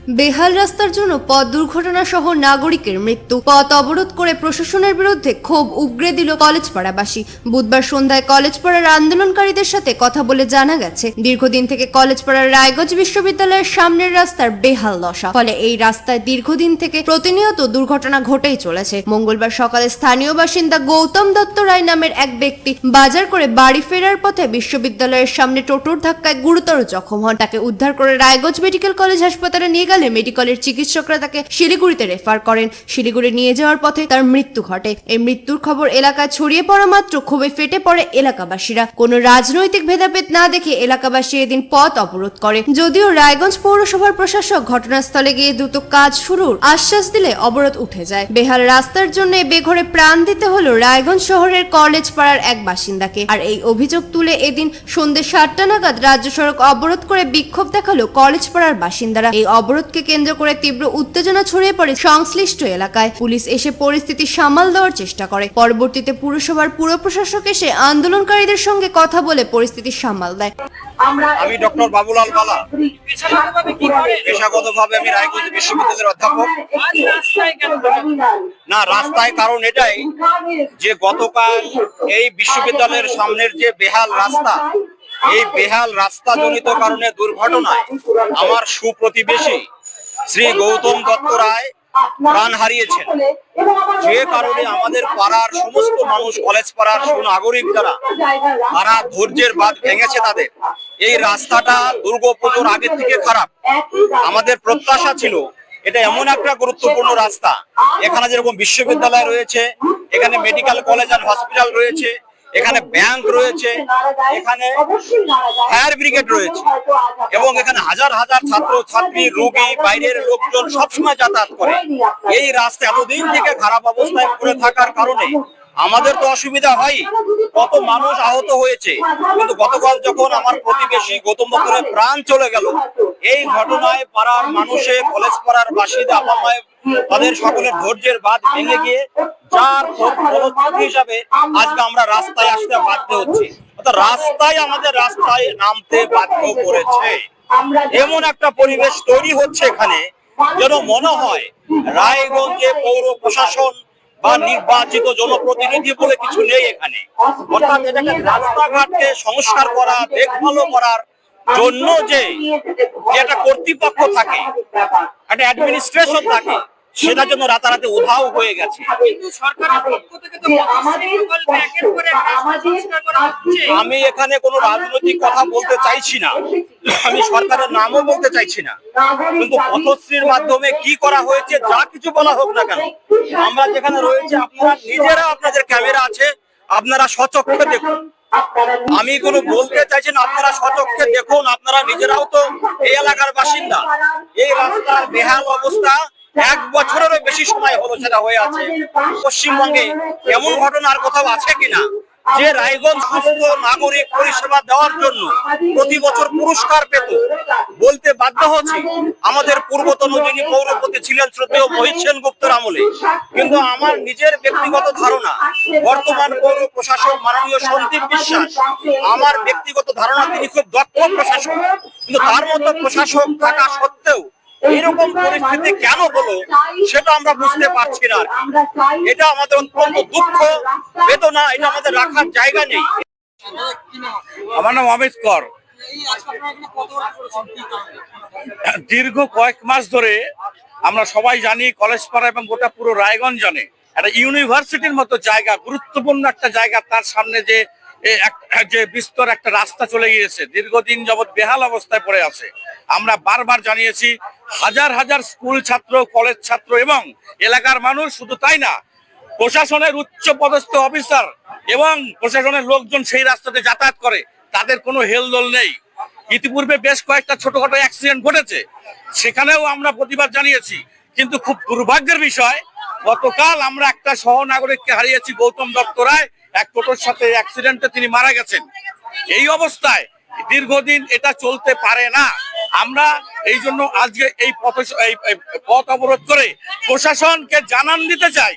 বেহাল রাস্তার জন্য পথ দুর্ঘটনা সহ নাগরিকের মৃত্যু। পথ অবরোধ করে প্রশাসনের বিরুদ্ধে ক্ষোভ উগরে দিল কলেজপাড়াবাসী। বুধবার সন্ধ্যায় কলেজপাড়ার আন্দোলনকারীদের সাথে কথা বলে জানা গেছে, দীর্ঘদিন থেকে কলেজপাড়ার রায়গঞ্জ বিশ্ববিদ্যালয়ের সামনের রাস্তার বেহাল দশা। ফলে এই রাস্তায় দীর্ঘদিন থেকে প্রতিনিয়ত দুর্ঘটনা ঘটেই চলেছে। মঙ্গলবার সকালে স্থানীয় বাসিন্দা গৌতম দত্ত রায় নামের এক ব্যক্তি বাজার করে বাড়ি ফেরার পথে বিশ্ববিদ্যালয়ের সামনে টোটোর ধাক্কায় গুরুতর জখম হন। তাকে উদ্ধার করে রায়গঞ্জ মেডিকেল কলেজ হাসপাতালে নিয়ে গেলে মেডিকেলের চিকিৎসকরা তাকে শিলিগুড়িতে রেফার করেন। শিলিগুড়ি নিয়ে যাওয়ার পথে তার মৃত্যু ঘটে। এই মৃত্যুর খবর এলাকায় ছড়িয়ে পড়া মাত্র ক্ষোভে ফেটে পড়ে এলাকাবাসীরা। কোনো রাজনৈতিক ভেদাভেদ না দেখে এলাকাবাসী এদিন পথ অবরোধ করে। যদিও রায়গঞ্জ পৌরসভার প্রশাসক ঘটনাস্থলে গিয়ে দ্রুত কাজ শুরুর আশ্বাস দিলে অবরোধ উঠে যায়। বেহাল রাস্তার জন্য বেঘরে প্রাণ দিতে হলো রায়গঞ্জ শহরের কলেজ পাড়ার এক বাসিন্দাকে। আর এই অভিযোগ তুলে এদিন সন্ধ্যে 7টা নাগাদ রাজ্য সড়ক অবরোধ করে বিক্ষোভ দেখালো কলেজ পাড়ার বাসিন্দারা। এই অবরোধকে কেন্দ্র করে তীব্র উত্তেজনা ছড়িয়ে পড়ে সংশ্লিষ্ট এলাকায়। পুলিশ এসে পরিস্থিতি সামাল দেওয়ার চেষ্টা করে। পরবর্তীতে পুরসভার পুর প্রশাসক এসে আন্দোলনকারীদের সঙ্গে কথা বলে পরিস্থিতি সামাল দেয়। আমি ডক্টর বাবুলাল বালা, পেশাগতভাবে আমি রায়গঞ্জ বিশ্ববিদ্যালয়ের অধ্যাপক। না, রাস্তায় কারণ এটাই যে গতকাল এই বিশ্ববিদ্যালয়ের সামনের যে বেহাল রাস্তা, এই বেহাল রাস্তা জনিত কারণে দুর্ঘটনায় আমার সুপ্রতিবেশী শ্রী গৌতম দত্ত রায় প্রাণ হারিয়েছেন। যে কারণে আমাদের পাড়ার সমস্ত মানুষ, কলেজ পাড়ার সুনাগরিক যারা, তারা ধৈর্যের বাঁধ ভেঙেছে তাদের। এই রাস্তাটা দুর্গাপুজোর আগে থেকে খারাপ। আমাদের প্রত্যাশা ছিল এটা এমন একটা গুরুত্বপূর্ণ রাস্তা, এখানে যেরকম বিশ্ববিদ্যালয় রয়েছে, এখানে মেডিকেল কলেজ আর হসপিটাল রয়েছে, এখানে ব্যাংক রয়েছে, এখানে ফায়ার ব্রিগেড রয়েছে এবং এখানে হাজার হাজার ছাত্র ছাত্রী, রোগী, বাইরের লোকজন সবসময় যাতায়াত করে। এই রাস্তা এতদিন থেকে খারাপ অবস্থায় পড়ে থাকার কারণে আমাদের তো অসুবিধা হয়, কত মানুষ আহত হয়েছে। কিন্তু গতকাল যখন আমার প্রতিবেশী গৌতম দত্তের প্রাণ চলে গেল, এই ঘটনায় পাড়ার মানুষে, কলেজ পাড়ার বাসিন্দা, আপা মায়ের, তাদের সকলের ধৈর্যের বাঁধ ভেঙে গিয়ে যার ফলশ্রুতি হিসাবে আজকে আমরা রাস্তায় আসতে বাধ্য হচ্ছি। অর্থাৎ রাস্তায় নামতে বাধ্য করেছে। এমন একটা পরিবেশ তৈরি হচ্ছে এখানে যেন মনে হয় রায়গঞ্জে পৌর প্রশাসন বা নির্বাচিত জনপ্রতিনিধি বলে কিছু নেই এখানে। অর্থাৎ এটাকে রাস্তাঘাটকে সংস্কার করা, দেখভাল করার জন্য যে একটা কর্তৃপক্ষ থাকে, একটা অ্যাডমিনিস্ট্রেশন থাকে, সেটার জন্য রাতারাতি উধাও হয়ে গেছে। আমি এখানে কোনো রাজনৈতিক কথা বলতে চাইছি না, আমি সরকারের নামও বলতে চাইছি না, কিন্তু পথশ্রীর মাধ্যমে কি করা হয়েছে, যা কিছু বলা হোক না কেন, আমরা যেখানে রয়েছে আপনারা নিজেরা, আপনাদের ক্যামেরা আছে, আপনারা স্বচক্ষে দেখুন। আমি কোনো বলতে চাইছি না, আপনারা স্বচক্ষে দেখুন। আপনারা নিজেরাও তো এই এলাকার বাসিন্দা। এই রাস্তার বেহাল অবস্থা 1 বছরেরও বেশি সময় হলো সেটা হয়ে আছে। পশ্চিমবঙ্গে এমন ঘটনা আর কোথাও আছে কিনা যে রায়গঞ্জ সুস্থ নাগরিক পরিষেবা দেওয়ার জন্য প্রতি বছর পুরস্কার পেত? বলতে বাধ্য হচ্ছে আমাদের পূর্বতন যিনি পৌরপতি ছিলেন শ্রদ্ধেয় মহিত সেনগুপ্তের আমলে। কিন্তু আমার নিজের ব্যক্তিগত ধারণা, বর্তমান পৌর প্রশাসক মাননীয় সন্দীপ বিশ্বাস, আমার ব্যক্তিগত ধারণা তিনি খুব দক্ষ প্রশাসক, কিন্তু তার মতো প্রশাসক থাকা সত্ত্বেও এরকম পরিস্থিতি কেন হলো সেটা আমরা বুঝতে পারছি না। এটা আমাদের অত্যন্ত দুঃখ, বেদনা, এটা আমাদের রাখার জায়গা নেই। আমার নাম অমিত কর। দীর্ঘ কয়েক মাস ধরে আমরা সবাই জানি, কলেজ পাড়া এবং গোটা পুরো রায়গঞ্জ জানে, একটা ইউনিভার্সিটির মতো জায়গা, গুরুত্বপূর্ণ একটা জায়গা, তার সামনে যে বিস্তর একটা রাস্তা চলে গিয়েছে, দীর্ঘদিন যাবৎ বেহাল অবস্থায় পড়ে আছে। আমরা বারবার জানিয়েছি, হাজার হাজার স্কুল ছাত্র, কলেজ ছাত্র এবং এলাকার মানুষ, শুধু তাই না, প্রশাসনের উচ্চ পদস্থ অফিসার এবং প্রশাসনের লোকজন সেই রাস্তাতে যাতায়াত করে, তাদের কোনো হেলদোল নেই। ইতিপূর্বে বেশ কয়েকটা ছোটখাটো অ্যাক্সিডেন্ট ঘটেছে, সেখানেও আমরা প্রতিবাদ জানিয়েছি। কিন্তু খুব দুর্ভাগ্যের বিষয়, গতকাল আমরা একটা সহনাগরিককে হারিয়েছি, গৌতম দত্ত রায়, এক টোটোর সাথে অ্যাক্সিডেন্টে তিনি মারা গেছেন। এই অবস্থায় দীর্ঘদিন এটা চলতে পারে না। আমরা এই জন্য আজকে এই পথ অবরোধ করে প্রশাসনকে জানান দিতে চাই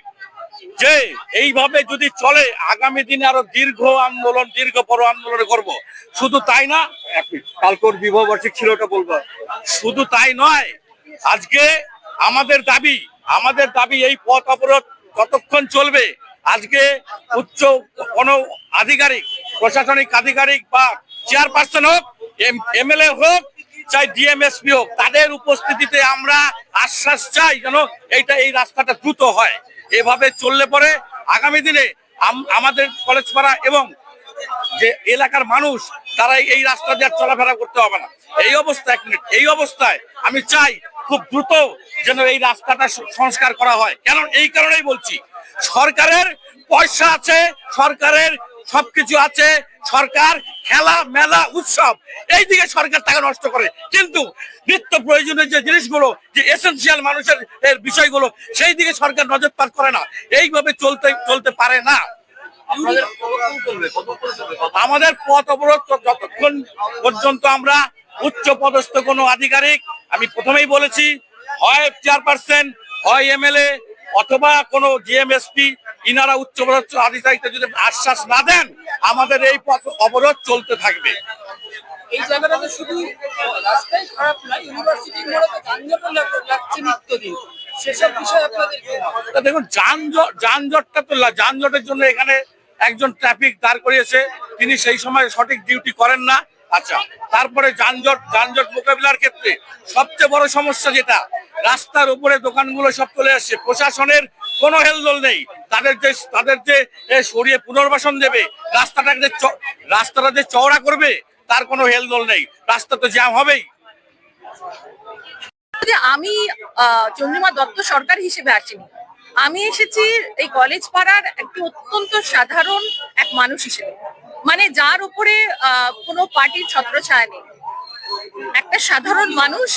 যে এইভাবে যদি চলে, আগামী দিনে আরো দীর্ঘ আন্দোলন, দীর্ঘ বড় আন্দোলন করব। শুধু তাই না, কালকের বিবাহ বার্ষিক ছিল, ওটা বলবো। শুধু তাই নয়, আজকে আমাদের দাবি এই পথ অবরোধ কতক্ষণ চলবে। আজকে উচ্চ কোনো আধিকারিক, প্রশাসনিক আধিকারিক বা চেয়ারপারসন হোক, এমএলএ হোক, চাই ডিএমএসপি হোক, তাদের উপস্থিতিতে আমরা আশ্বাস চাই যেন এই রাস্তাটা দ্রুত হয়। এভাবে চললে পরে আগামী দিনে আমাদের কলেজ পাড়া এবং যে এলাকার মানুষ তারা এই রাস্তা দিয়ে চলাফেরা করতে হবে না। এই অবস্থায় আমি চাই খুব দ্রুত যেন এই রাস্তাটা সংস্কার করা হয়। কারণ এই কারণেই বলছি, সরকারের পয়সা আছে, সরকারের সবকিছু আছে, সরকার খেলা মেলা উৎসব এই দিকে সরকার টাকা নষ্ট করে, কিন্তু নিত্য প্রয়োজনীয় যে জিনিসগুলো, যে এসেনশিয়াল মানুষের বিষয়গুলো, সেই দিকে সরকার নজরপাত করে না। এইভাবে চলতে পারে না। আমাদের পথ অবরোধ যতক্ষণ পর্যন্ত আমরা উচ্চ পদস্থ কোনো আধিকারিক, আমি প্রথমেই বলেছি, হয় চেয়ারপারসন, হয় এমএলএ অথবা কোনো জিএমএসপি, ইনারা উচ্চ পদস্থ আধিকারিকরা যদি আশ্বাস না দেন, আমাদের এই পথ অবরোধ চলতে থাকবে। এই জায়গাটা তো শুধু রাস্তায় খারাপ নয়, ইউনিভার্সিটির মোড়ে তো যানজট লাগছে নিত্যদিন, সেসব বিষয়ে আপনাদের কি মত? দেখুন, যানজটের জন্য এখানে একজন ট্রাফিক দাঁড় করিয়েছে, তিনি সেই সময় সঠিক ডিউটি করেন না। আচ্ছা, তারপরে যানজট মোকাবিলার ক্ষেত্রে সবচেয়ে বড় সমস্যা যেটা, রাস্তার উপরে দোকানগুলো সব চলে আসছে, প্রশাসনের কোনো হেলদোল নেই। তাদের যে সরিয়ে পুনর্বাসন দেবে, রাস্তাটা যে চওড়া করবে, তার কোনো হেলদোল নেই। রাস্তা তো জ্যাম হবেই। আমি চন্দ্রিমা দত্ত সরকার হিসেবে আসিনি, আমি এসেছি এই কলেজ পাড়ার একটি অত্যন্ত সাধারণ এক মানুষ হিসেবে, মানে যার উপরে কোনো পার্টির ছত্রছায়া নেই, একটা সাধারণ মানুষ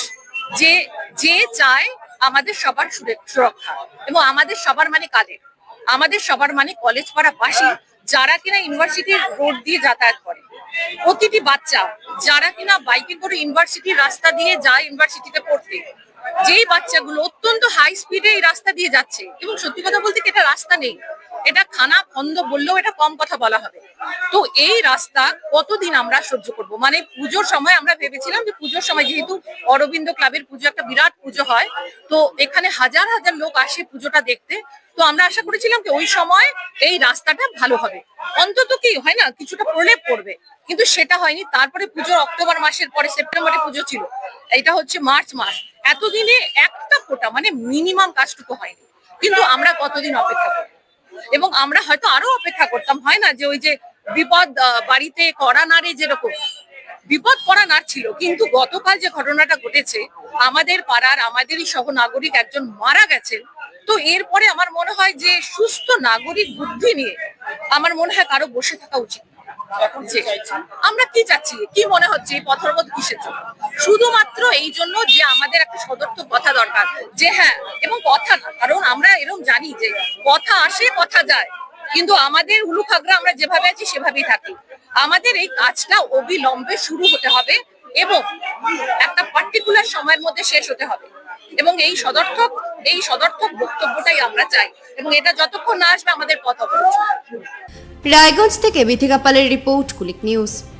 যে চায় আমাদের সবার সুরক্ষা। এবং আমাদের সবার মানে কাদের? আমাদের সবার মানে কলেজ পাড়া বাসী, যারা কিনা ইউনিভার্সিটির রোড দিয়ে যাতায়াত করে, প্রতিটি বাচ্চা যারা কিনা বাইকে করে ইউনিভার্সিটির রাস্তা দিয়ে যায় ইউনিভার্সিটিতে পড়তে, যেই বাচ্চাগুলো অত্যন্ত হাই স্পিডে এই রাস্তা দিয়ে যাচ্ছে, এবং সত্যি কথা বলতে কি এটা রাস্তা নেই, এটা খানা খন্দ বললেও এটা কম কথা বলা হবে। তো এই রাস্তা কতদিন আমরা সহ্য করব? মানে পুজোর সময় আমরা ভেবেছিলাম যে পুজোর সময়, যেহেতু অরবিন্দ ক্লাবের পুজো একটা বিরাট পুজো হয়, তো এখানে হাজার হাজার লোক আসে পুজোটা দেখতে, তো আমরা আশা করেছিলাম যে ওই সময় এই রাস্তাটা ভালো হবে, অন্তত কি হয় না কিছুটা প্রলেপ পড়বে, কিন্তু সেটা হয়নি। তারপরে পুজো অক্টোবর মাসের পরে সেপ্টেম্বরে পুজো ছিল, এটা হচ্ছে মার্চ মাস, এতদিনে একটা ফোঁটা মানে মিনিমাম কাজটুকু হয়নি। কিন্তু আমরা কতদিন অপেক্ষা করব, এবং আমরা হয়তো আরো অপেক্ষা করতাম, হয় না যে ওই যে বিপদ বাড়িতে কড়া নাড়ে, যেরকম বিপদ কড়া নাড়ছিল। কিন্তু গতকাল যে ঘটনাটা ঘটেছে, আমাদের পাড়ার আমাদেরই সহ নাগরিক একজন মারা গেছেন, তো এরপরে আমার মনে হয় যে সুস্থ নাগরিক বুদ্ধি নিয়ে আমার মনে হয় কারো বসে থাকা উচিত। আমরা কি চাচ্ছি, কি মনে হচ্ছে এই পথ অবরোধ কিসের জন্য? শুধুমাত্র এই জন্য যে আমাদের একটা সদর্থক কথা দরকার, যে হ্যাঁ, এবং কথা না, কারণ আমরা এরকম জানি যে কথা আসে কথা যায়, কিন্তু আমাদের উলুখাগড়া আমরা যেভাবে আছি সেভাবেই থাকি। আমাদের এই কাজটা অবিলম্বে শুরু হতে হবে এবং একটা পার্টিকুলার সময়ের মধ্যে শেষ হতে হবে, এবং এই সদর্থক বক্তব্যটাই আমরা চাই, এবং এটা যতক্ষণ না আসবে আমাদের পথ অবরোধ। রায়গঞ্জ থেকে বিথিকা পালের রিপোর্ট, কুলিক নিউজ।